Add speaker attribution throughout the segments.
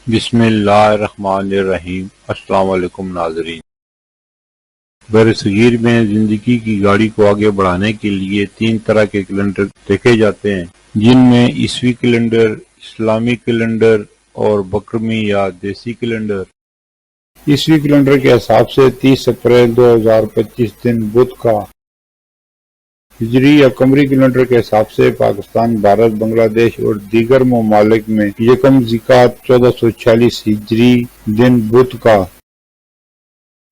Speaker 1: بسم اللہ الرحمن الرحیم۔ السلام علیکم ناظرین۔ برصغیر میں زندگی کی گاڑی کو آگے بڑھانے کے لیے 3 طرح کے کیلنڈر دیکھے جاتے ہیں، جن میں عیسوی کیلنڈر، اسلامی کیلنڈر اور بکرمی یا دیسی کیلنڈر۔ عیسوی کیلنڈر کے حساب سے 30 اپریل 2025 دن بدھ کا، ہجری یا قمری کیلنڈر کے حساب سے پاکستان، بھارت، بنگلہ دیش اور دیگر ممالک میں یکم ذی-القعدہ 1446 ہجری دن بدھ کا،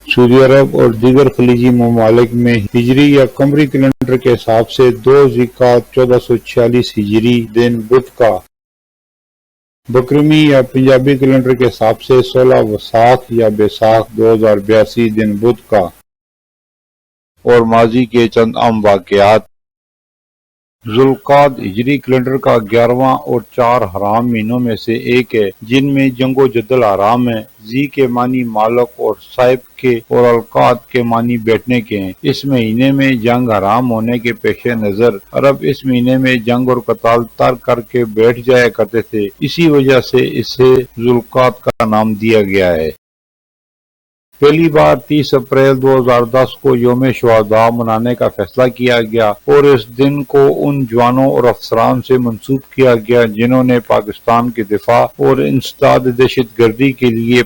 Speaker 1: سعودی عرب اور دیگر خلیجی ممالک میں ہجری یا قمری کیلنڈر کے حساب سے 2 ذی-القعدہ 1446 ہجری دن بدھ کا، بکرمی یا پنجابی کیلنڈر کے حساب سے 16 وساخ یا بیساکھ 2082 دن بدھ کا۔ اور ماضی کے چند اہم واقعات: ذوالقعدہ ہجری کیلنڈر کا 11واں اور 4 حرام مہینوں میں سے ایک ہے، جن میں جنگ و جدل حرام ہے۔ ذی کے معنی مالک اور صاحب کے اور القعدہ کے معنی بیٹھنے کے ہیں۔ اس مہینے میں جنگ حرام ہونے کے پیش نظر عرب اس مہینے میں جنگ اور قتال ترک کر کے بیٹھ جایا کرتے تھے، اسی وجہ سے اسے ذوالقعدہ کا نام دیا گیا ہے۔ پہلی بار 30 اپریل 2010 کو یوم شہداء منانے کا فیصلہ کیا گیا اور اس دن کو ان جوانوں اور افسران سے منسوب کیا گیا جنہوں نے پاکستان کے دفاع اور انسداد دہشت گردی کے لیے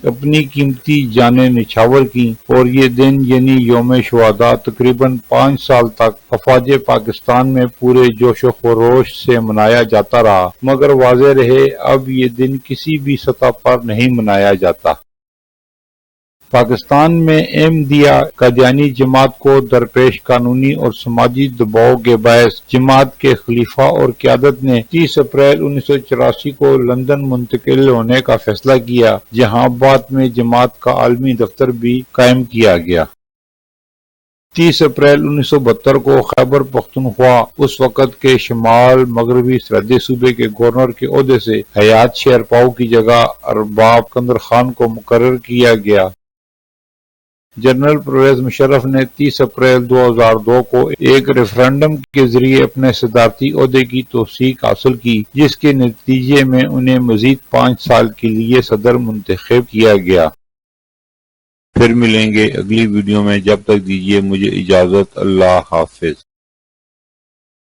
Speaker 1: اپنی قیمتی جانیں نچھاور کیں، اور یہ دن یعنی یوم شہداء تقریباً 5 سال تک افواج پاکستان میں پورے جوش و خروش سے منایا جاتا رہا، مگر واضح رہے اب یہ دن کسی بھی سطح پر نہیں منایا جاتا۔ پاکستان میں احمدیہ قادیانی جماعت کو درپیش قانونی اور سماجی دباؤ کے باعث جماعت کے خلیفہ اور قیادت نے 30 اپریل 1984 کو لندن منتقل ہونے کا فیصلہ کیا، جہاں بعد میں جماعت کا عالمی دفتر بھی قائم کیا گیا۔ 30 اپریل 1972 کو خیبر پختونخوا اس وقت کے شمال مغربی سرحدی صوبے کے گورنر کے عہدے سے حیات شیرپاؤ کی جگہ ارباب قندر خان کو مقرر کیا گیا۔ جنرل پرویز مشرف نے 30 اپریل 2002 کو ایک ریفرنڈم کے ذریعے اپنے صدارتی عہدے کی توثیق حاصل کی، جس کے نتیجے میں انہیں مزید 5 سال کے لیے صدر منتخب کیا گیا۔ پھر ملیں گے اگلی ویڈیو میں، جب تک دیجیے مجھے اجازت۔ اللہ حافظ۔